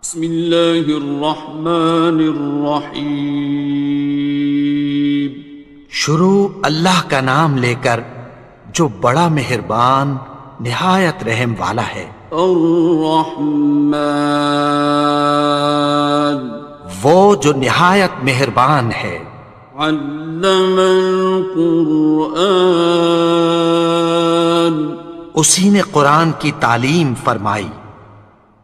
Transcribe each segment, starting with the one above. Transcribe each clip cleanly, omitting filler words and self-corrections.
بسم اللہ الرحمن الرحیم۔ شروع اللہ کا نام لے کر جو بڑا مہربان نہایت رحم والا ہے۔ الرحمن، وہ جو نہایت مہربان ہے۔ علم القرآن، اسی نے قرآن کی تعلیم فرمائی۔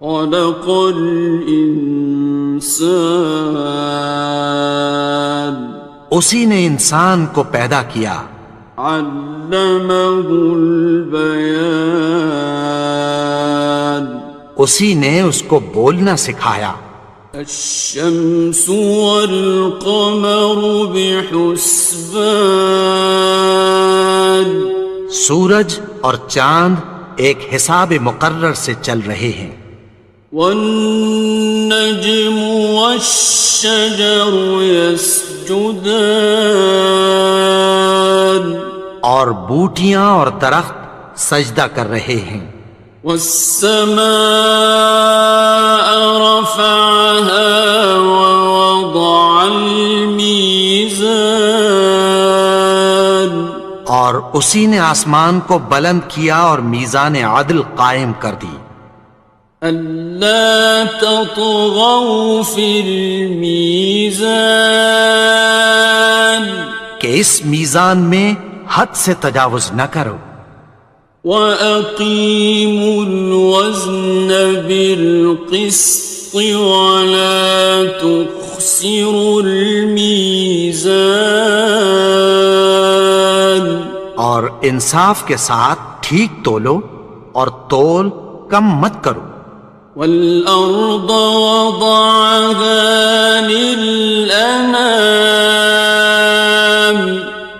خلق الانسان، اسی نے انسان کو پیدا کیا۔ علمہ البیان، اسی نے اس کو بولنا سکھایا۔ الشمس والقمر بحسبان، سورج اور چاند ایک حساب مقرر سے چل رہے ہیں۔ والنجم والشجر يسجدان، اور بوٹیاں اور درخت سجدہ کر رہے ہیں۔ والسماء رفعها ووضع الميزان، اور اسی نے آسمان کو بلند کیا اور میزان عدل قائم کر دی۔ ألا تطغوا في الميزان، کہ اس میزان میں حد سے تجاوز نہ کرو۔ وَأَقِيمُوا الْوَزْنَ بِالْقِسْطِ وَلَا تُخْسِرُوا الْمِيزَانَ، اور انصاف کے ساتھ ٹھیک تولو اور تول کم مت کرو۔ وَالْأَرْضَ وَضَعَهَا لِلْأَنَامِ،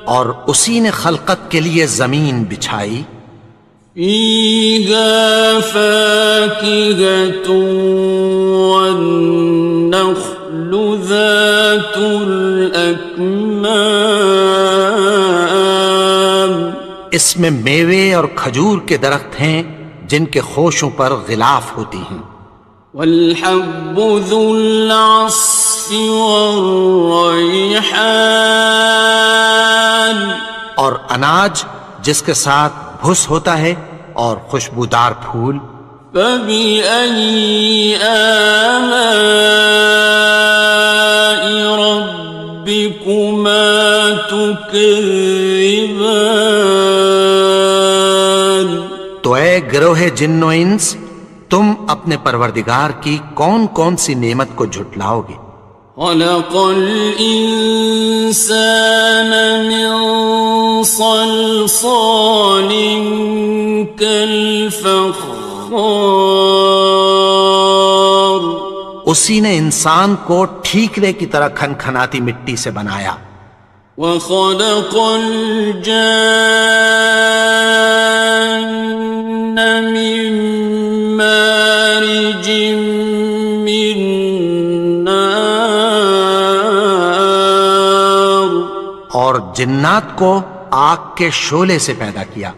اور اسی نے خلقت کے لیے زمین بچھائی۔ فِيهَا فَاكِهَةٌ وَالنَّخْلُ ذَاتُ الْأَكْمَامِ، اس میں میوے اور کھجور کے درخت ہیں جن کے خوشوں پر غلاف ہوتی ہیں۔ وَالْحَبُّ ذُو الْعَصْفِ وَالرَّيْحَانِ، اور اناج جس کے ساتھ بھس ہوتا ہے اور خوشبودار پھول۔ فَبِأَيِّ آلَاءِ رَبِّكُمَا تُكَذِّبَانِ، تو اے گروہ جن و انس، تم اپنے پروردگار کی کون کون سی نعمت کو جھٹلاؤ گے؟ خَلَقَ الْإِنسَانَ مِنْ صَلْصَالٍ كَالْفَخَّارِ، اسی نے انسان کو ٹھیکرے کی طرح کھنکھناتی مٹی سے بنایا۔ وَخَلَقَ الْجَانَّ مِن مَّارِجٍ مِّن نَّارٍ، اور جنات کو آگ کے شعلے سے پیدا کیا۔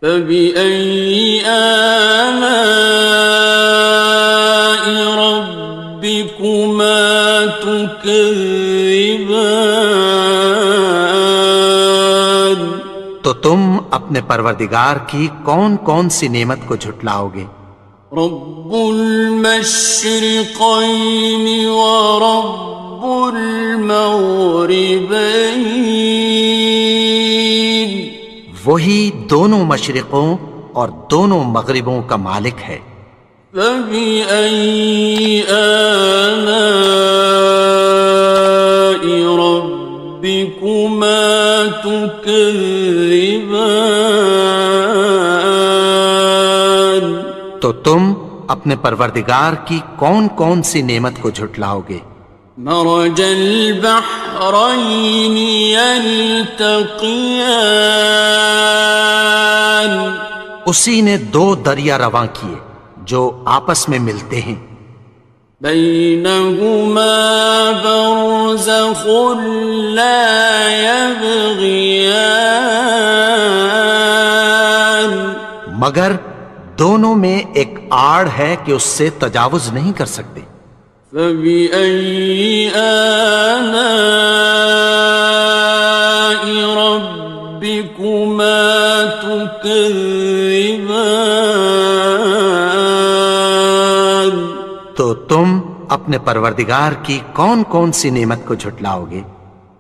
فَبِأَيِّ آلَاءِ رَبِّكُمَا تُكَذِّبَانِ، تو تم اپنے پروردگار کی کون کون سی نعمت کو جھٹلاؤ گے؟ رب المشرقین ورب المغربین، وہی دونوں مشرقوں اور دونوں مغربوں کا مالک ہے۔ فَبِأَيِّ آلَاءِ رَبِّكُمَا تُكَذِّبَانِ، تو تم اپنے پروردگار کی کون کون سی نعمت کو جھٹلاؤ گے؟ مرج البحرین یلتقیان، اسی نے دو دریا رواں کیے جو آپس میں ملتے ہیں۔ بینہما برزخ لا یبغیان، مگر دونوں میں ایک آڑ ہے کہ اس سے تجاوز نہیں کر سکتے۔ فبأي آلاء ربكما تكذبان؟ تو تم اپنے پروردگار کی کون کون سی نعمت کو جھٹلاؤ گے؟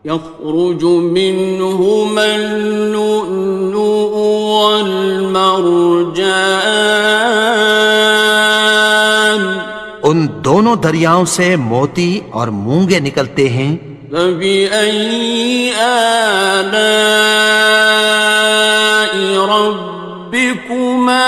يخرج منهما اللؤلؤ والمرجان، ان دونوں دریاؤں سے موتی اور مونگے نکلتے ہیں۔ فبأي آلاء ربكما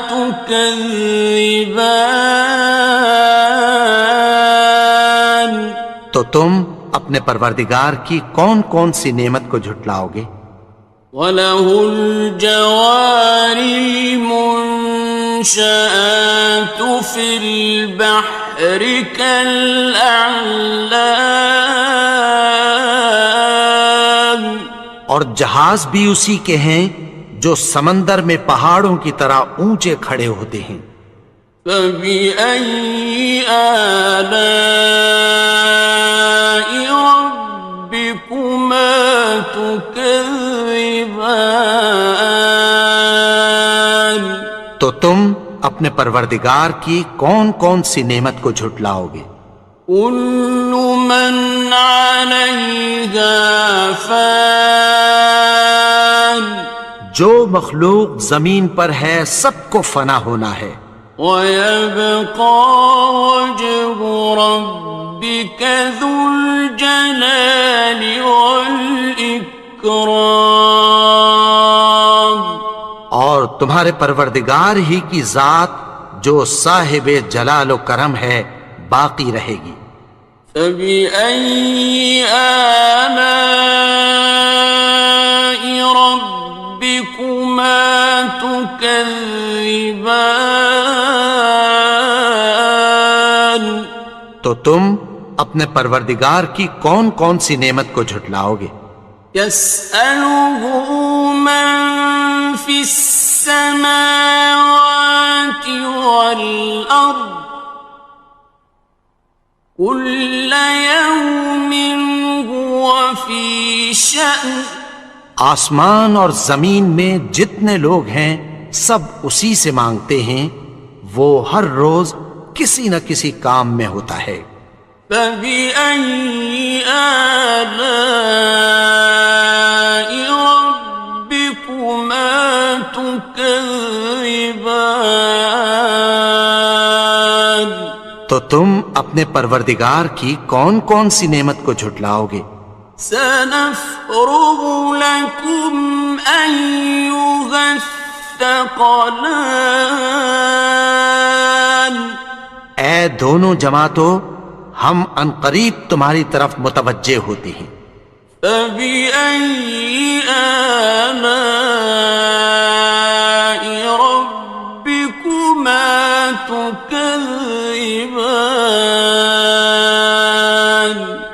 تكذبان؟ تو تم اپنے پروردگار کی کون کون سی نعمت کو جھٹلاؤ گے؟ وَلَهُ الْجَوَارِ الْمُنشَآتُ فِي الْبَحْرِ كَالْأَعْلَامِ، اور جہاز بھی اسی کے ہیں جو سمندر میں پہاڑوں کی طرح اونچے کھڑے ہوتے ہیں۔ فَبِأَيِّ آلَاءِ رَبِّكُمَا تُكَذِّبَانِ؟ تو تم اپنے پروردگار کی کون کون سی نعمت کو جھٹلاؤ گے؟ كُلُّ مَنْ عَلَيْهَا فَانٍ، جو مخلوق زمین پر ہے سب کو فنا ہونا ہے۔ وَيَبْقَى وَجْهُ رَبِّكَ ذُو الْجَلَالِ وَالْإِكْرَامِ، اور تمہارے پروردگار ہی کی ذات جو صاحب جلال و کرم ہے باقی رہے گی۔ فَبِأَيِّ آلَاءِ رَبِّكُمَا تُكَذِّبَانِ؟ تو تم اپنے پروردگار کی کون کون سی نعمت کو جھٹلاؤ گے؟ يَسْأَلُهُ مَن فِي السَّمَاوَاتِ وَالْأَرْضِ كُلَّ يَوْمٍ هُوَ فِي شَأْنٍ، آسمان اور زمین میں جتنے لوگ ہیں سب اسی سے مانگتے ہیں، وہ ہر روز کسی نہ کسی کام میں ہوتا ہے۔ فَبِأَيِّ آلَاءِ رَبِّكُمَا تُكَذِّبَانِ؟ تو تم اپنے پروردگار کی کون کون سی نعمت کو جھٹلاؤ گے؟ سَنَفْرُغُ لَكُمْ أَيُّهَ الثَّقَلَانِ، اے دونوں جماعتوں، ہم عنقریب تمہاری طرف متوجہ ہوتے ہیں۔ فَبِأَيِّ آلَاءِ رَبِّكُمَا تُكَذِّبَانِ؟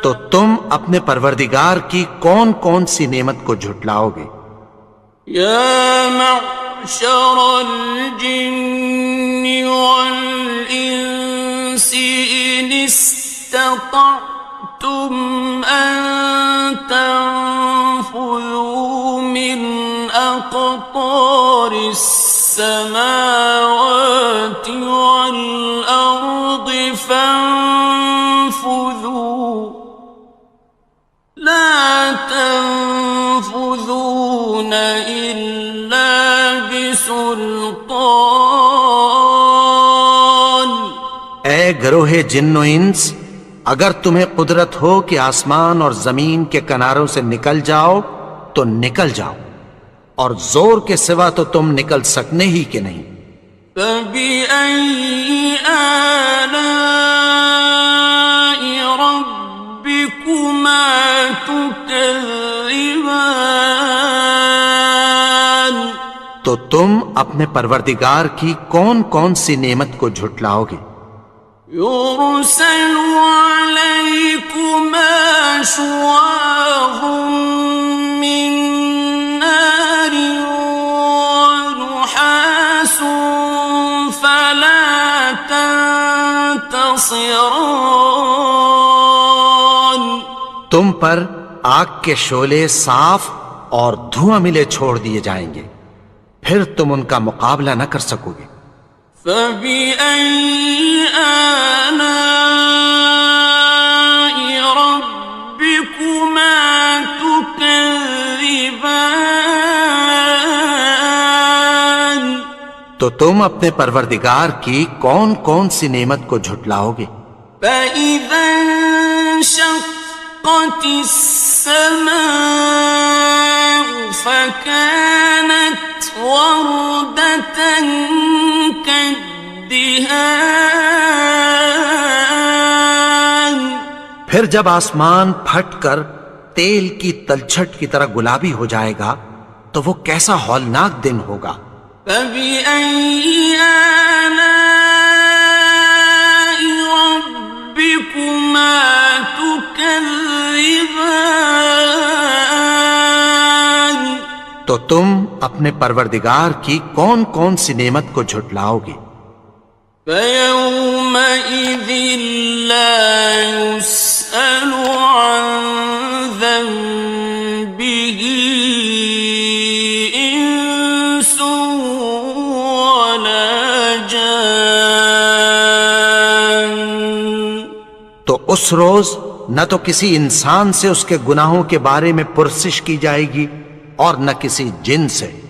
تو تم اپنے پروردگار کی کون کون سی نعمت کو جھٹلاؤ گے؟ يَا مَعْشَرَ الْجِنِّ وَالْإِنسِ إِنِ اسْتَطَعْتُمْ أَن تَنفُذُوا مِنْ أَقْطَارِ السَّمَاوَاتِ وَالْأَرْضِ فَانفُذُوا لَا تَنفُذُونَ إِلَّا بِسُلْطَانٍ۔ اے گروہ جن و انس، اگر تمہیں قدرت ہو کہ آسمان اور زمین کے کناروں سے نکل جاؤ تو نکل جاؤ، اور زور کے سوا تو تم نکل سکنے ہی کہ نہیں۔ فَبِأَيِّ آلَاءِ رَبِّكُمَا تُكَذِّبَانِ؟ تو تم اپنے پروردگار کی کون کون سی نعمت کو جھٹلاؤ گے؟ يُرْسَلُ عَلَيْكُمَا شُوَاظٌ مِّن نَّارٍ وَنُحَاسٌ خاصران. تم پر آگ کے شعلے صاف اور دھواں ملے چھوڑ دیے جائیں گے، پھر تم ان کا مقابلہ نہ کر سکو گے۔ فبأي آلاء ربكما تكذبان. تو تم اپنے پروردگار کی کون کون سی نعمت کو جھٹلاؤ گے؟ فإذا انشقت السماء فكانت وردة كالدهان. پھر جب آسمان پھٹ کر تیل کی تلچھٹ کی طرح گلابی ہو جائے گا تو وہ کیسا ہولناک دن ہوگا۔ فبأي آلاء ربكما تكذبان. تو تم اپنے پروردگار کی کون کون سی نعمت کو جھٹلاؤ گے؟ فيومئذ لا يسأل عن ذنبه إنس ولا جان. تو اس روز نہ تو کسی انسان سے اس کے گناہوں کے بارے میں پرسش کی جائے گی اور نہ کسی جن سے۔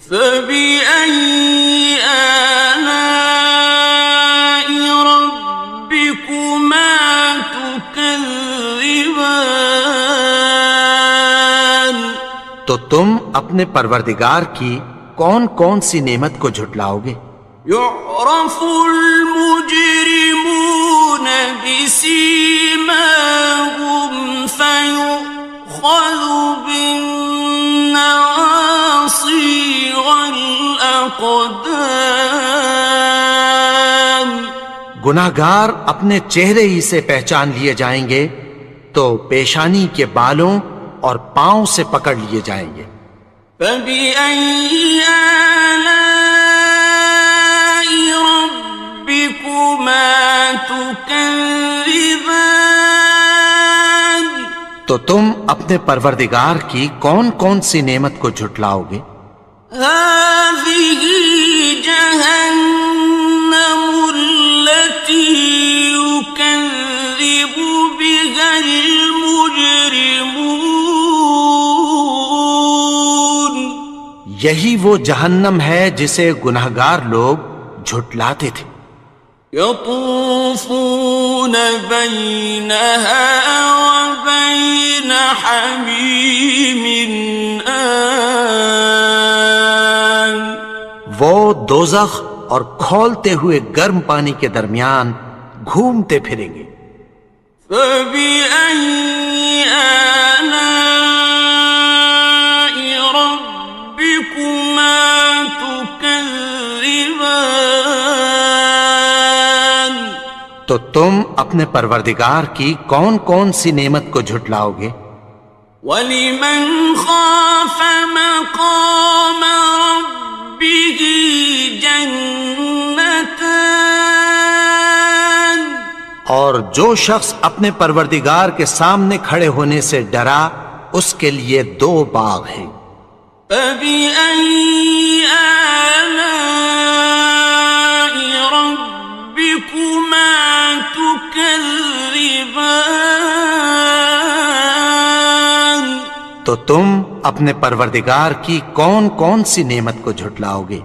فبأي آلاء ربكما تكذبان. تو تم اپنے پروردگار کی کون کون سی نعمت کو جھٹلاؤ گے؟ يعرف المجرمون بسيماهم فيؤخذ بالنواصي والأقدام. گناہگار اپنے چہرے ہی سے پہچان لیے جائیں گے تو پیشانی کے بالوں اور پاؤں سے پکڑ لیے جائیں گے۔ فبأي آلاء ربكما تكذبان. تو تم اپنے پروردگار کی کون کون سی نعمت کو جھٹلاؤ گے؟ هذه جهنم التي يكذب بها المجرمون. یہی وہ جہنم ہے جسے گناہگار لوگ جھٹلاتے تھے۔ يطوفون بينها وبين حميم آن. وہ دوزخ اور کھولتے ہوئے گرم پانی کے درمیان گھومتے پھریں گے۔ فبأي آلاء ربكما تكذبان. تو تم اپنے پروردگار کی کون کون سی نعمت کو جھٹلاؤ گے؟ وَلِمَنْ خَافَ مَقَامَ رَبِّهِ جَنَّتَانِ. اور جو شخص اپنے پروردگار کے سامنے کھڑے ہونے سے ڈرا اس کے لیے دو باغ ہیں۔ فَبِأَيِّ آلَاءِ رَبِّكُمَا تُكَذِّبَانِ. تو تم اپنے پروردگار کی کون کون سی نعمت کو جھٹلاؤ گے؟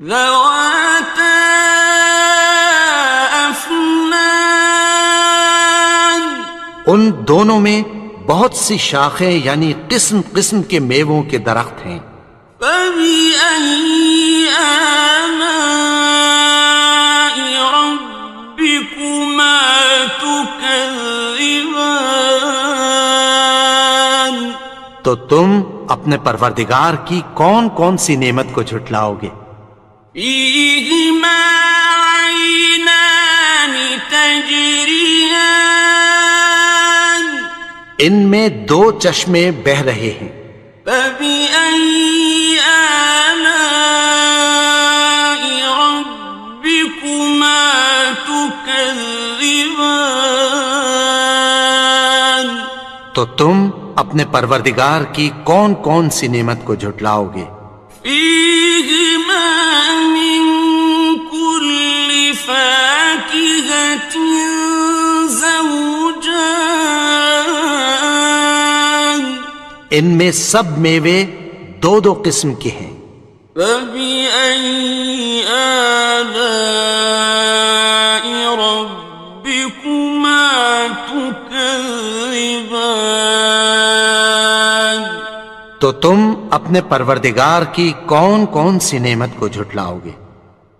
ذَوَاتَا أَفْنَانٍ. ان دونوں میں بہت سی شاخیں یعنی قسم قسم کے میووں کے درخت ہیں۔ فَبِأَيِّ آلَاءِ رَبِّكُمَا تُكَذِّبَانِ. تو تم اپنے پروردگار کی کون کون سی نعمت کو جھٹلاؤ گے؟ فِيهِمَا عَيْنَانِ تَجْرِيَانِ. ان میں دو چشمے بہہ رہے ہیں۔ فَبِأَيِّ آلَاءِ رَبِّكُمَا تُكَذِّبَانِ. تكذبان تو تم اپنے پروردگار کی کون کون سی نعمت کو جھٹلاؤ گے؟ فيهما من كل فاكهة زوجان ان میں سب میوے دو دو قسم کے ہیں۔ فبأي آلاء ربكما تكذبان تو تم اپنے پروردگار کی کون کون سی نعمت کو جھٹلاؤ گے؟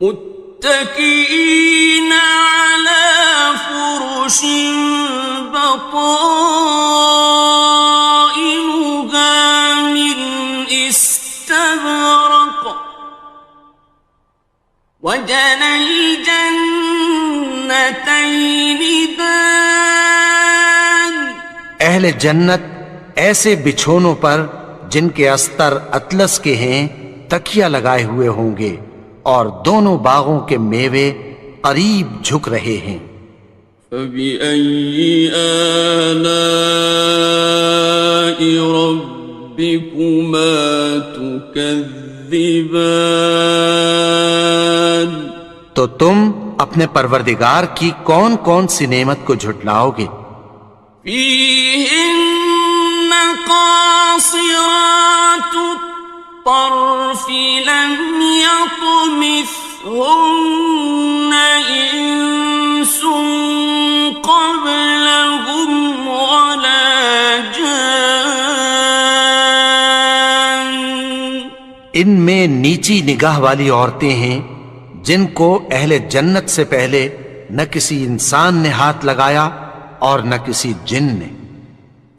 متكئين على فرش بطائنها من استبرق وجنى الجنتين دان اہل جنت ایسے بچھونوں پر جن کے استر اطلس کے ہیں تکیہ لگائے ہوئے ہوں گے، اور دونوں باغوں کے میوے قریب جھک رہے ہیں۔ فبأي آلاء ربكما تكذبان تو تم اپنے پروردگار کی کون کون سی نعمت کو جھٹلاؤ گے؟ فيهن قاصرات الطرف لم يطمثهن إنس قبلهم ولا جان ان میں نیچی نگاہ والی عورتیں ہیں جن کو اہل جنت سے پہلے نہ کسی انسان نے ہاتھ لگایا اور نہ کسی جن نے۔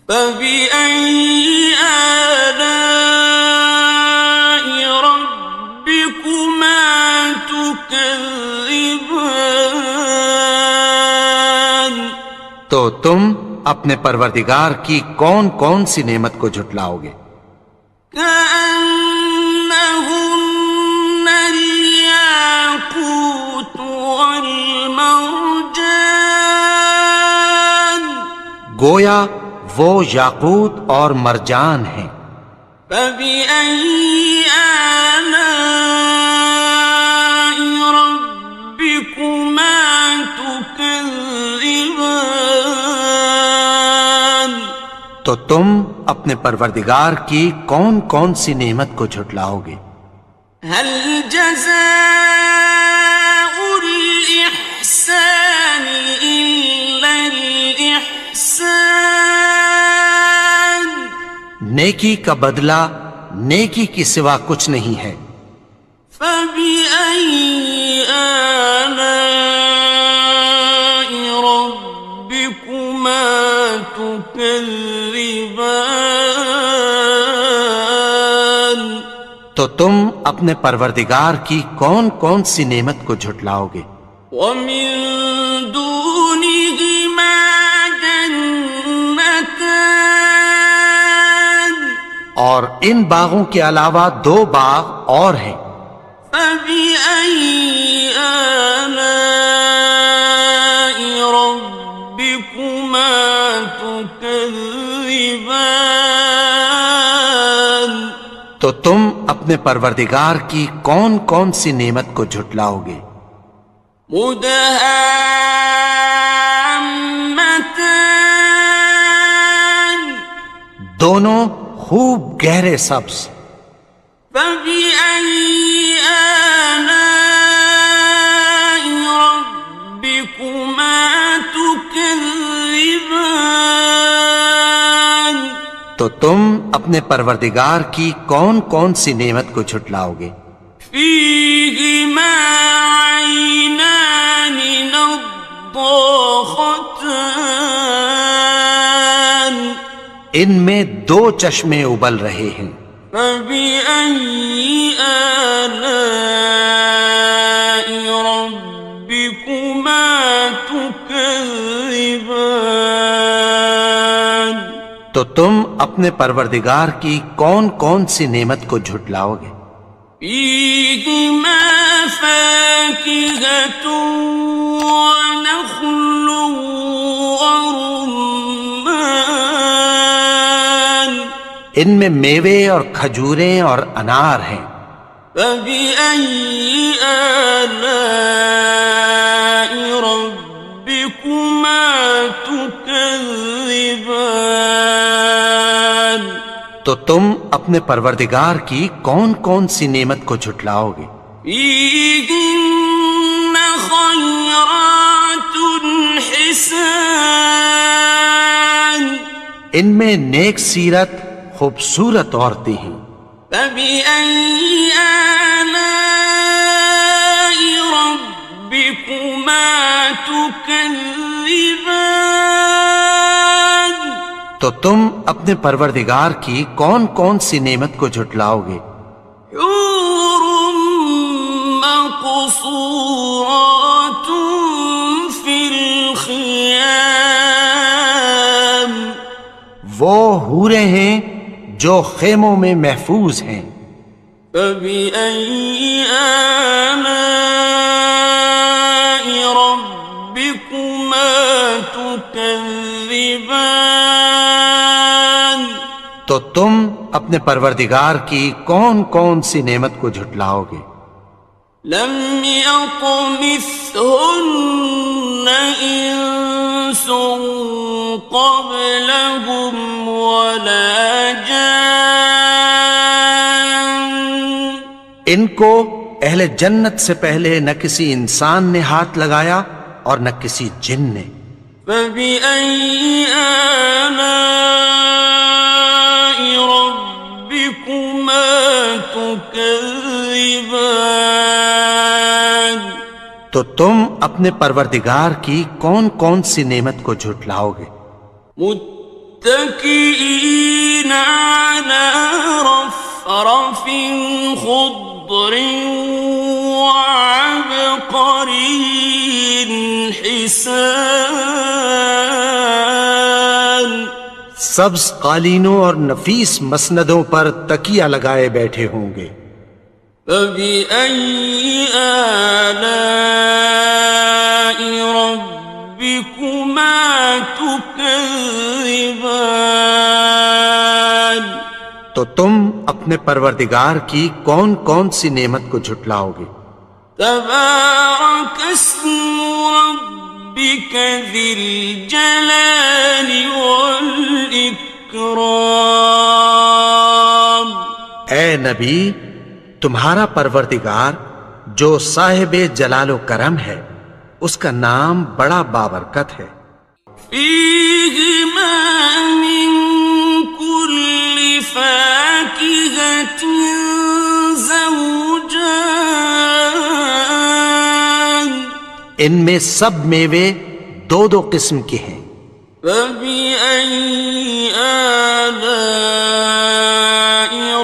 فبأي آلاء ربكما تكذبان تو تم اپنے پروردگار کی کون کون سی نعمت کو جھٹلاؤ گے؟ كأنهن الياقوت والمرجان گویا وہ یاقوت اور مرجان ہیں۔ فبأي آلاء ربكما تكذبان تو تم اپنے پروردگار کی کون کون سی نعمت کو جھٹلاؤ گے؟ هل جزاء الإحسان إلا الإحسان نیکی کا بدلہ نیکی کی سوا کچھ نہیں ہے۔ فبأي آلاء ربكما تكذبان تو تم اپنے پروردگار کی کون کون سی نعمت کو جھٹلاؤ گے؟ ومن دونهما جنتان اور ان باغوں کے علاوہ دو باغ اور ہیں۔ فبأي آلاء ربكما تكذبان تو تم اپنے پروردگار کی کون کون سی نعمت کو جھٹلاؤ گے؟ مدهامتان دونوں خوب گہرے سبز۔ فبأي آلاء ربكما تكذبان تو تم اپنے پروردگار کی کون کون سی نعمت کو جھٹلاؤ گے؟ فيهما عينان نضاختان ان میں دو چشمے ابل رہے ہیں۔ فبأي آلاء ربكما تكذبان تو تم اپنے پروردگار کی کون کون سی نعمت کو جھٹلاؤ گے؟ فيهما فاكهة ونخل ورمان ان میں میوے اور کھجوریں اور انار ہیں. فبأي آلاء ربكما تكذبان تو تم اپنے پروردگار کی کون کون سی نعمت کو جھٹلاؤ گے؟ فيهن خيرات حسان ان میں نیک سیرت خوبصورت عورتیں ہیں. فبأي آلاء ربكما تكذبان تو تم اپنے پروردگار کی کون کون سی نعمت کو جھٹلاؤ گے؟ حور مقصورات في الخيام وہ حوریں ہیں جو خیموں میں محفوظ ہیں. فبأي آلاء ربكما تكذبان تو تم اپنے پروردگار کی کون کون سی نعمت کو جھٹلاؤ گے؟ لم يطمثهن إنس قبلهم ولا جان ان کو اہل جنت سے پہلے نہ کسی انسان نے ہاتھ لگایا اور نہ کسی جن نے. فبأي آلاء ربكما تكذبان تو تم اپنے پروردگار کی کون کون سی نعمت کو جھٹلاؤ گے؟ متكئين على رفرف خضر وعبقري حسان سبز قالینوں اور نفیس مسندوں پر تکیہ لگائے بیٹھے ہوں گے. فبأي آلاء ربكما تكذبان تو تم اپنے پروردگار کی کون کون سی نعمت کو جھٹلاؤ گے؟ تبارك اسم ربك ذي الجلال والإكرام اے نبی، تمہارا پروردگار جو صاحب جلال و کرم ہے اس کا نام بڑا بابرکت ہے. فيهما من كل فاكهة زوجان ان میں سب میوے دو دو قسم کے ہیں. فبأي آلاء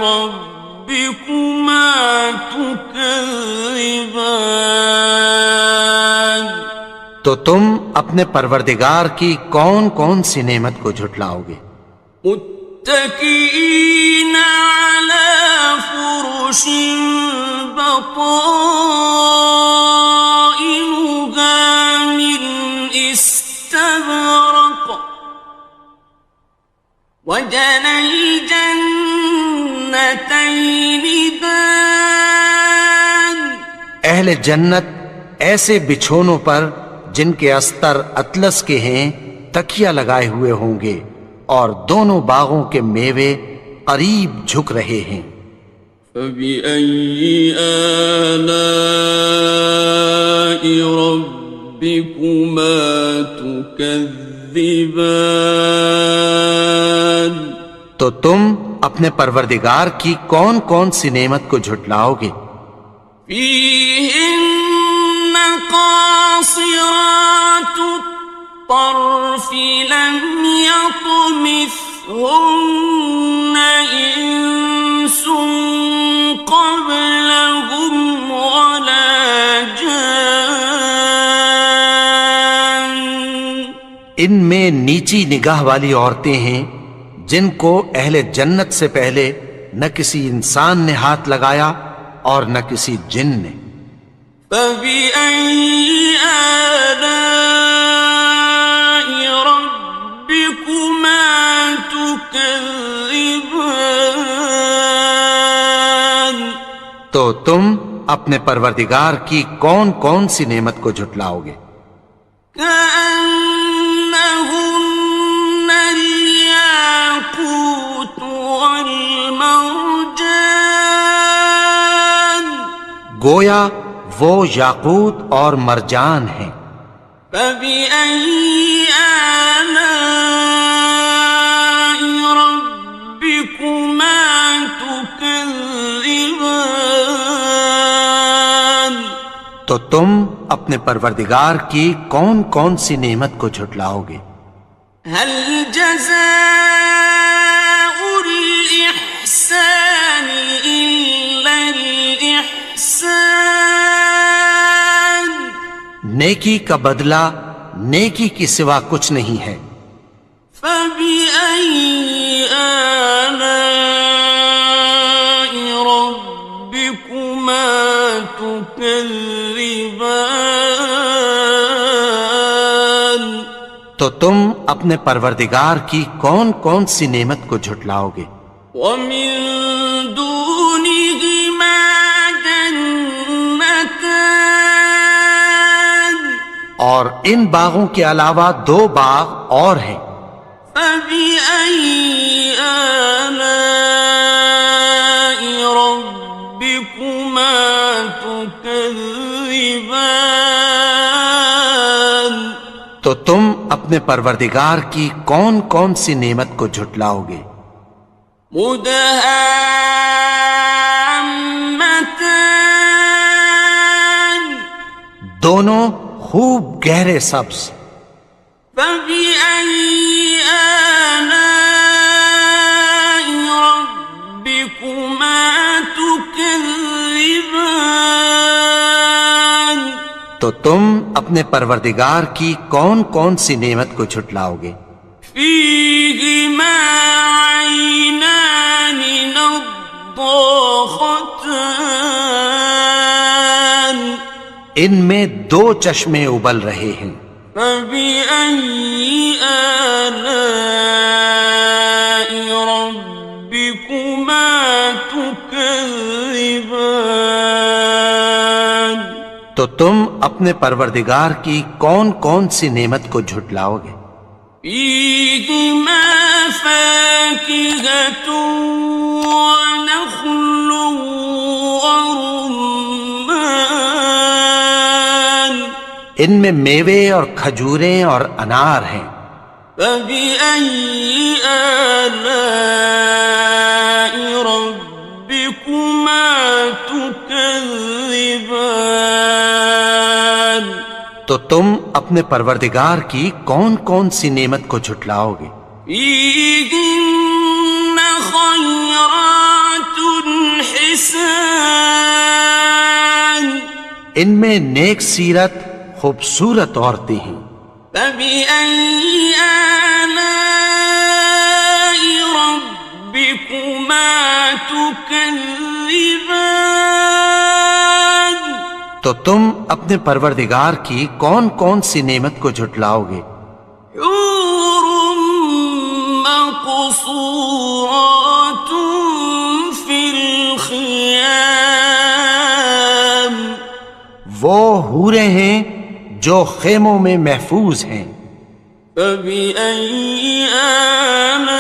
ربكما تكذبان تو تم اپنے پروردگار کی کون کون سی نعمت کو جھٹلاؤ گے؟ متكئين على فرش بطائنها من استبرق وجنى الجنتين دان اہل جنت ایسے بچھونوں پر جن کے استر اطلس کے ہیں تکیہ لگائے ہوئے ہوں گے اور دونوں باغوں کے میوے قریب جھک رہے ہیں. فبأي آلاء ربكما تكذبان تو تم اپنے پروردگار کی کون کون سی نعمت کو جھٹلاؤ گے؟ فيهن قاصرات الطرف لم يطمثهن إنس قبلهم ولا جان ان میں نیچی نگاہ والی عورتیں ہیں جن کو اہل جنت سے پہلے نہ کسی انسان نے ہاتھ لگایا اور نہ کسی جن نے. فبأي آلاء ربكما تكذبان؟ تو تم اپنے پروردگار کی کون کون سی نعمت کو جھٹلاؤ گے؟ كأنهن الياقوت والمرجان، گویا وہ یاقوت اور مرجان ہیں۔ فبأي آلاء ربكما تكذبان؟ تو تم اپنے پروردگار کی کون کون سی نعمت کو جھٹلاؤ گے؟ هل جزاء الإحسان إلا الإحسان؟ نیکی کا بدلہ نیکی کی سوا کچھ نہیں ہے۔ فبأي آلاء ربكما تكذبان؟ تو تم اپنے پروردگار کی کون کون سی نعمت کو جھٹلاؤ گے؟ ومن دونهما جنتان، اور ان باغوں کے علاوہ دو باغ اور ہیں۔ فبأي آلاء ربكما تكذبان؟ تو تم اپنے پروردگار کی کون کون سی نعمت کو جھٹلاؤ گے؟ مدهامتان، دونوں خوب گہرے سبز۔ فبأي آلاء ربكما تكذبان؟ تو تم اپنے پروردگار کی کون کون سی نعمت کو جھٹلاؤ گے؟ فيهما عينان نضاختان، ان میں دو چشمے ابل رہے ہیں۔ فبأي آلاء ربكما تكذبان؟ تو تم اپنے پروردگار کی کون کون سی نعمت کو جھٹلاؤ گے؟ فيهما فاكهة ونخل ورمان، ان میں میوے اور کھجوریں اور انار ہیں۔ فبأي آلاء ربكما تكذبان؟ تو تم اپنے پروردگار کی کون کون سی نعمت کو جھٹلاؤ گے؟ فيهن خيرات حسان، ان میں نیک سیرت خوبصورت عورتیں ہیں۔ فبأي آلاء ربكما تكذبان؟ تو تم اپنے پروردگار کی کون کون سی نعمت کو جھٹلاؤ گے؟ حور مقصورات في الخيام، وہ حوریں ہیں جو خیموں میں محفوظ ہیں۔ فبأي آلاء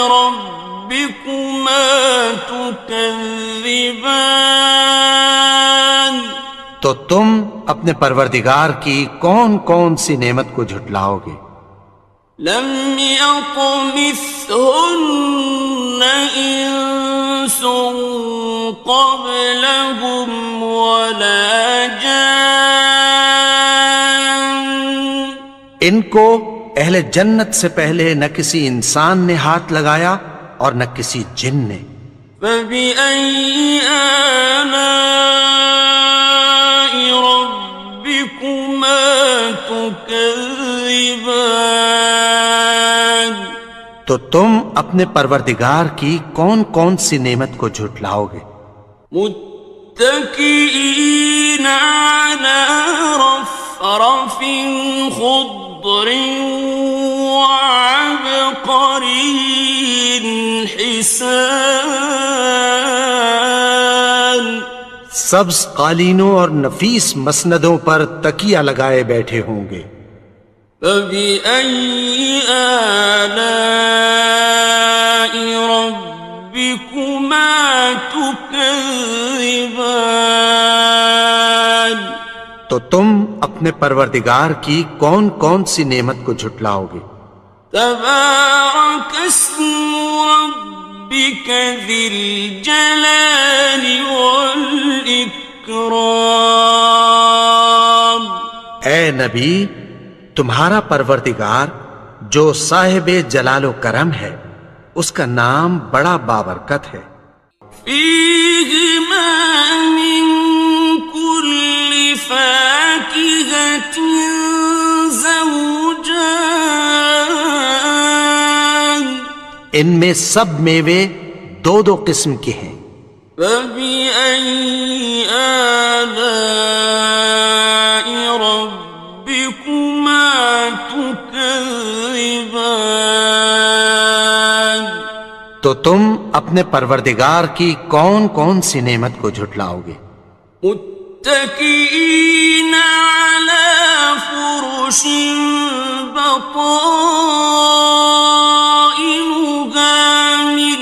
ربكما تكذبان؟ تو تم اپنے پروردگار کی کون کون سی نعمت کو جھٹلاؤ گے؟ لم يطمثهن إنس قبلهم ولا جان، ان کو اہل جنت سے پہلے نہ کسی انسان نے ہاتھ لگایا اور نہ کسی جن نے۔ فبأي آلاء ربكما تكذبان؟ تو تم اپنے پروردگار کی کون کون سی نعمت کو جھٹلاؤ گے؟ متكئين على رفرف خضر وعبقري حسان. سبز قالینوں اور نفیس مسندوں پر تکیہ لگائے بیٹھے ہوں گے. فبأي آلاء ربكما تكذبان. تو تم اپنے پروردگار کی کون کون سی نعمت کو جھٹلاؤ گے؟ تبارك اسم ربك ذي الجلال والإكرام. اے نبی، تمہارا پروردگار جو صاحب جلال و کرم ہے، اس کا نام بڑا بابرکت ہے. فيهما من كل فاكهة زوجان. ان میں سب میوے دو دو قسم کے ہیں. فبأي آلاء ربكما تكذبان. تو تم اپنے پروردگار کی کون کون سی نعمت کو جھٹلاؤ گے؟ متكئين على فرش بطائنها من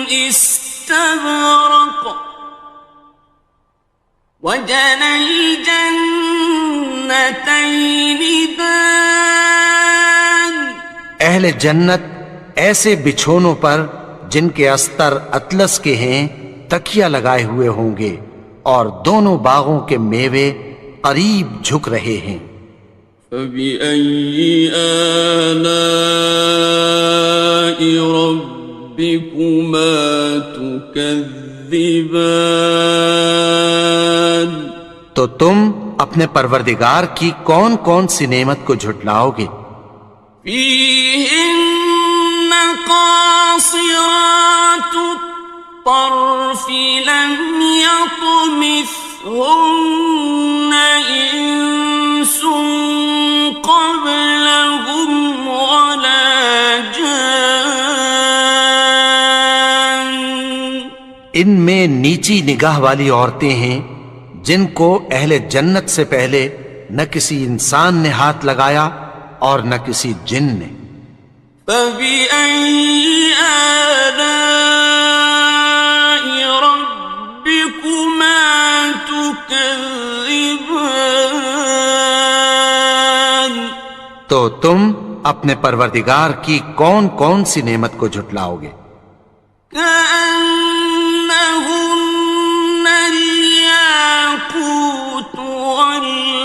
استبرق وجنى الجنتين دان. اہل جنت ایسے بچھونوں پر جن کے استر اطلس کے ہیں تکیہ لگائے ہوئے ہوں گے، اور دونوں باغوں کے میوے قریب جھک رہے ہیں. فبأي آلاء ربكما تكذبان. تو تم اپنے پروردگار کی کون کون سی نعمت کو جھٹلاؤ گے؟ فيهن قاصرات الطرف لم يطمثهن إنس قبلهم ولا جان. ان میں نیچی نگاہ والی عورتیں ہیں جن کو اہل جنت سے پہلے نہ کسی انسان نے ہاتھ لگایا اور نہ کسی جن نے. فبأي آلاء ربكما تكذبان. تو تم اپنے پروردگار کی کون کون سی نعمت کو جھٹلاؤ گے؟ كأنهن الياقوت والمرجان.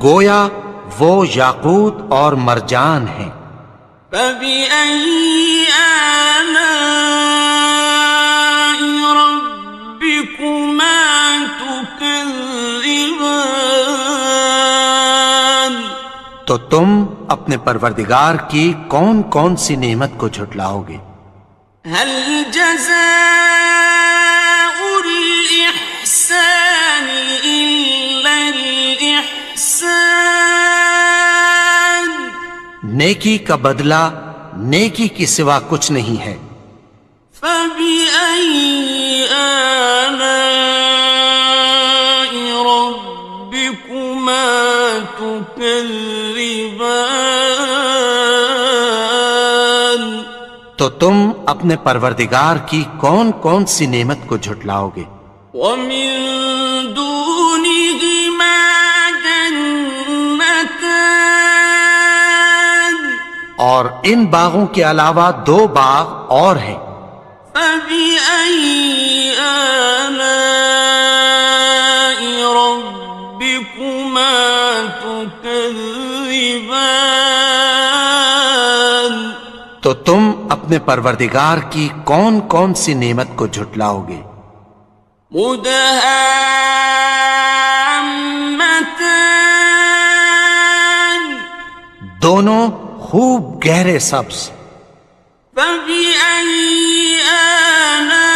گویا وہ یاقوت اور مرجان ہیں. فبأي آلاء ربكما تكذبان. تو تم اپنے پروردگار کی کون کون سی نعمت کو جھٹلاؤ گے؟ هل جزاء الإحسان إلا الإحسان. نیکی کا بدلہ نیکی کی سوا کچھ نہیں ہے. فبأي آلاء ربكما تكذبان. تو تم اپنے پروردگار کی کون کون سی نعمت کو جھٹلاؤ گے؟ ومن دونهما جنتان. اور ان باغوں کے علاوہ دو باغ اور ہیں. فبأي آلاء ربكما تكذبان. تو تم اپنے پروردگار کی کون کون سی نعمت کو جھٹلاؤ گے؟ مدهامتان. دونوں خوب گہرے سبز. فبأي آلاء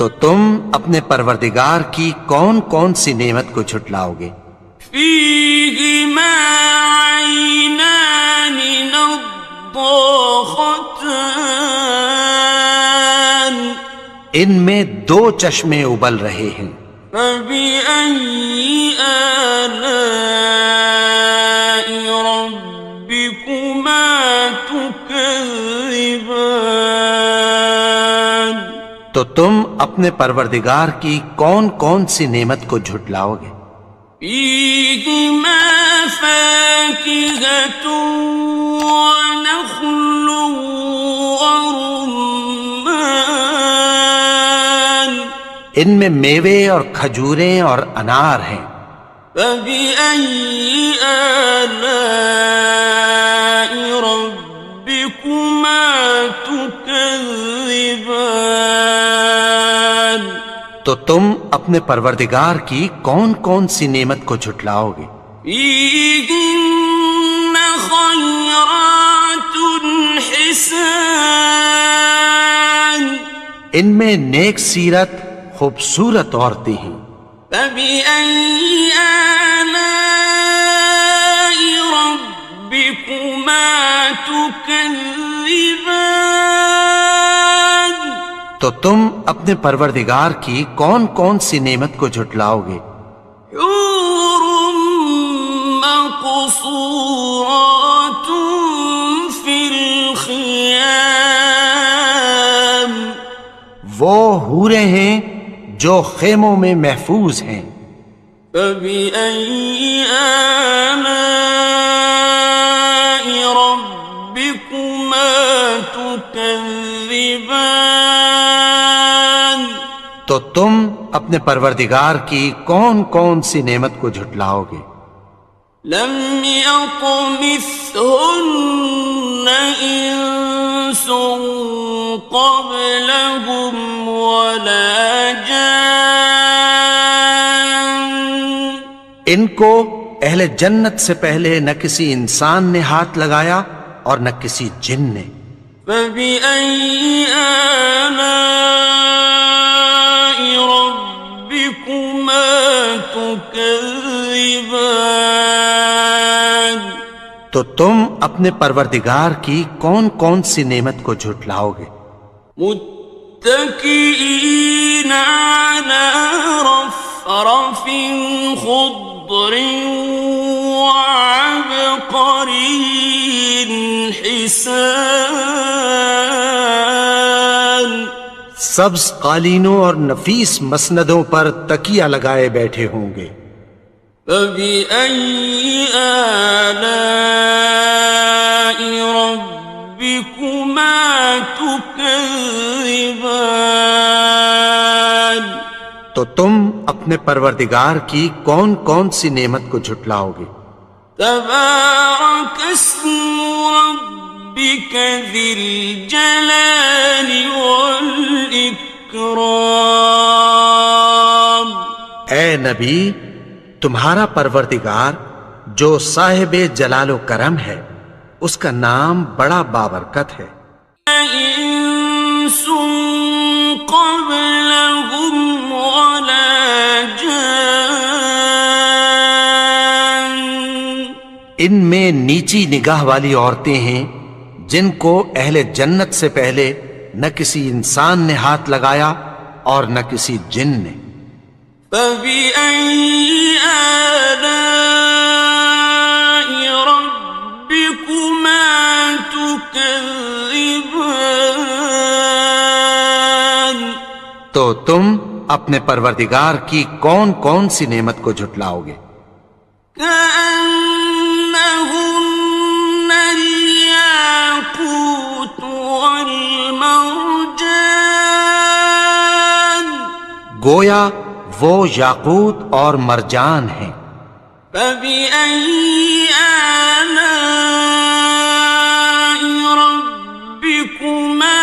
تو تم اپنے پروردگار کی کون کون سی نعمت کو جھٹلاؤ گے؟ فيهما عينان نضاختان ان میں دو چشمے ابل رہے ہیں، فبأي آلاء ربكما تكذبان تو تم اپنے پروردگار کی کون کون سی نعمت کو جھٹلاؤ گے؟ فيهما فاكهة ونخل ورمان ان میں میوے اور کھجوریں اور انار ہیں، فبأي آلاء ربكما تكذبان تو تم اپنے پروردگار کی کون کون سی نعمت کو جھٹلاؤ گے؟ فيهن خيرات حسان ان میں نیک سیرت خوبصورت عورتیں ہیں، فبأي آلاء ربكما تكذبان تو تم اپنے پروردگار کی کون کون سی نعمت کو جھٹلاؤ گے؟ حور مقصورات في الخيام وہ حوریں ہیں جو خیموں میں محفوظ ہیں، فبأي آلاء ربكما تكذبان تو تم اپنے پروردگار کی کون کون سی نعمت کو جھٹلاؤ گے؟ لم يطمثهن إنس قبلهم ولا جان ان کو اہل جنت سے پہلے نہ کسی انسان نے ہاتھ لگایا اور نہ کسی جن نے، فبأي آلاء ربكما تكذبان تو تم اپنے پروردگار کی کون کون سی نعمت کو جھٹلاؤ گے؟ متكئين على رفرف خضر وعبقري حسان سبز قالینوں اور نفیس مسندوں پر تکیہ لگائے بیٹھے ہوں گے، فبأي آلاء ربكما تكذبان تو تم اپنے پروردگار کی کون کون سی نعمت کو جھٹلاؤ گے؟ تبارك اسم ربك ذي الجلال والإكرام اے نبی، تمہارا پروردگار جو صاحب جلال و کرم ہے، اس کا نام بڑا بابرکت ہے۔ إنس قبلهم ولا جان ان میں نیچی نگاہ والی عورتیں ہیں جن کو اہل جنت سے پہلے نہ کسی انسان نے ہاتھ لگایا اور نہ کسی جن نے۔ فبأي آلاء ربكما تكذبان تو تم اپنے پروردگار کی کون کون سی نعمت کو جھٹلاؤ گے؟ كأنهن الياقوت والمرجان گویا وہ یاقوت اور مرجان ہیں۔ فبأي آلاء ربكما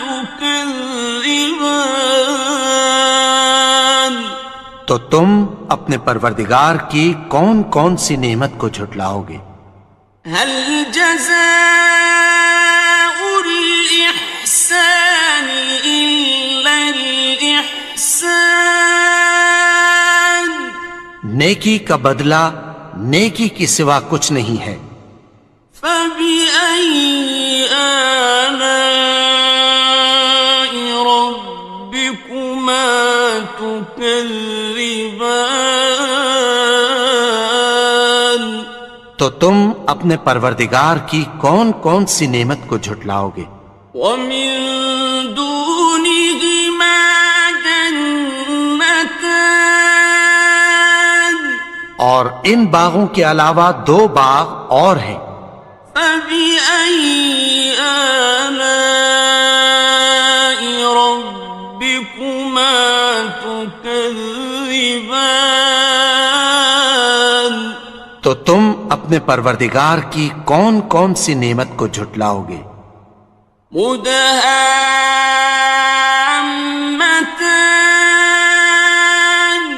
تكذبان تو تم اپنے پروردگار کی کون کون سی نعمت کو جھٹلاؤ گے؟ هل جزاء الإحسان إلا الإحسان نیکی کا بدلہ نیکی کی سوا کچھ نہیں ہے۔ فبأي آلاء ربكما تكذبان؟ تو تم اپنے پروردگار کی کون کون سی نعمت کو جھٹلاؤ گے؟ ومن دونهما جنتان، اور ان باغوں کے علاوہ دو باغ اور ہیں۔ فبأي آلاء ربكما تكذبان؟ تو تم اپنے پروردگار کی کون کون سی نعمت کو جھٹلاؤ گے؟ مدہامتان،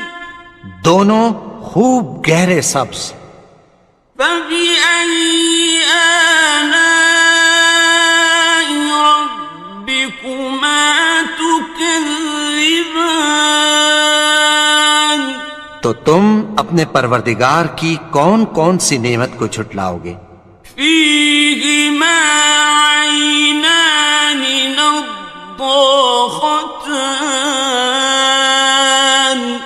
دونوں خوب گہرے سبز۔ فبأي آلاء ربكما تكذبان؟ تو تم اپنے پروردگار کی کون کون سی نعمت کو جھٹلاؤ گے؟ فيهما عينان نضاختان،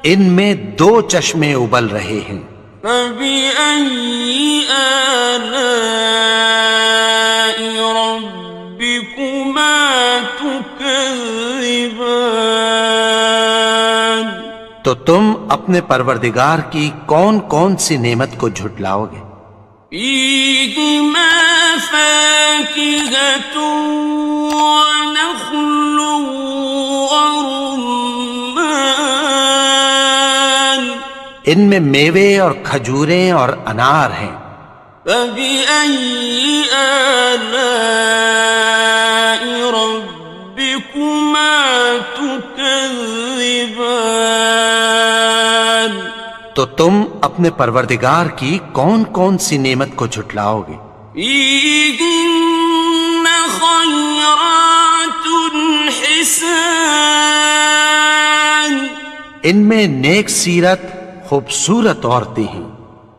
ان میں دو چشمے ابل رہے ہیں۔ فبأي آلاء ربكما تكذبان؟ تو تم اپنے پروردگار کی کون کون سی نعمت کو جھٹلاؤ گے؟ فيهما فاكهة ونخل ورمان، ان میں میوے اور کھجوریں اور انار ہیں۔ فبأي آلاء ربكما تكذبان؟ تو تم اپنے پروردگار کی کون کون سی نعمت کو جھٹلاؤ گے؟ فيهن خيرات حسان، ان میں نیک سیرت خوبصورت عورتیں ہیں۔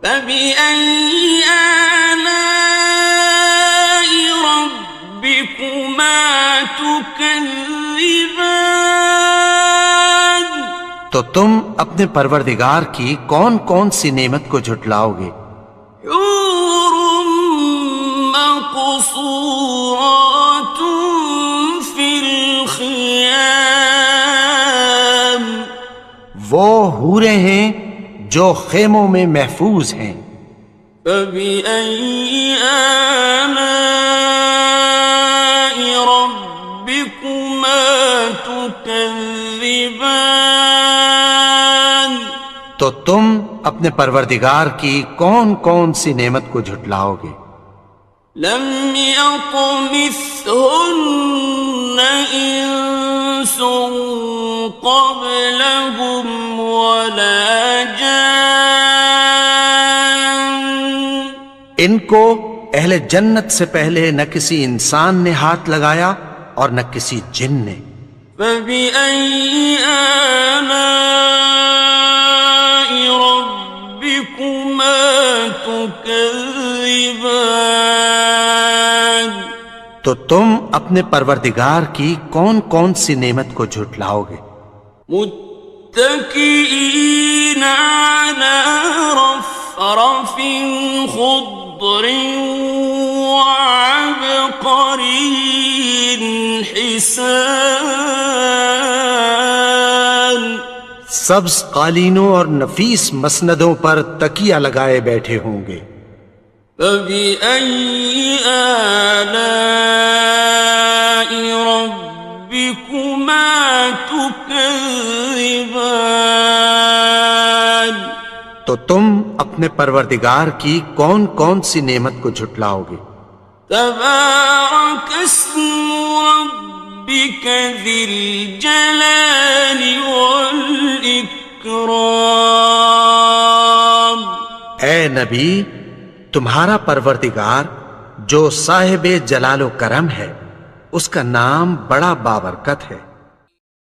فبأي آلاء ربكما تكذبان؟ تو تم اپنے پروردگار کی کون کون سی نعمت کو جھٹلاؤ گے؟ حور مقصورات في الخيام، وہ حوریں ہیں جو خیموں میں محفوظ ہیں۔ فبأي آلاء ربكما تكذبان؟ تو تم اپنے پروردگار کی کون کون سی نعمت کو جھٹلاؤ گے؟ لم يطمثهن إنس قبلهم ولا جان، ان کو اہل جنت سے پہلے نہ کسی انسان نے ہاتھ لگایا اور نہ کسی جن نے۔ فبأي آلاء ربكما تكذبان؟ تو تم اپنے پروردگار کی کون کون سی نعمت کو جھٹلاؤ گے؟ متكئين على رفرف خضر وعبقري حسان، سبز قالینوں اور نفیس مسندوں پر تکیہ لگائے بیٹھے ہوں گے۔ فبأي آلاء ربكما تكذبان؟ تو تم اپنے پروردگار کی کون کون سی نعمت کو جھٹلاؤ گے؟ تبارك اسم ربك ذي الجلال والإكرام۔ اے نبی، تمہارا پروردگار جو صاحب جلال و کرم ہے، اس کا نام بڑا بابرکت ہے۔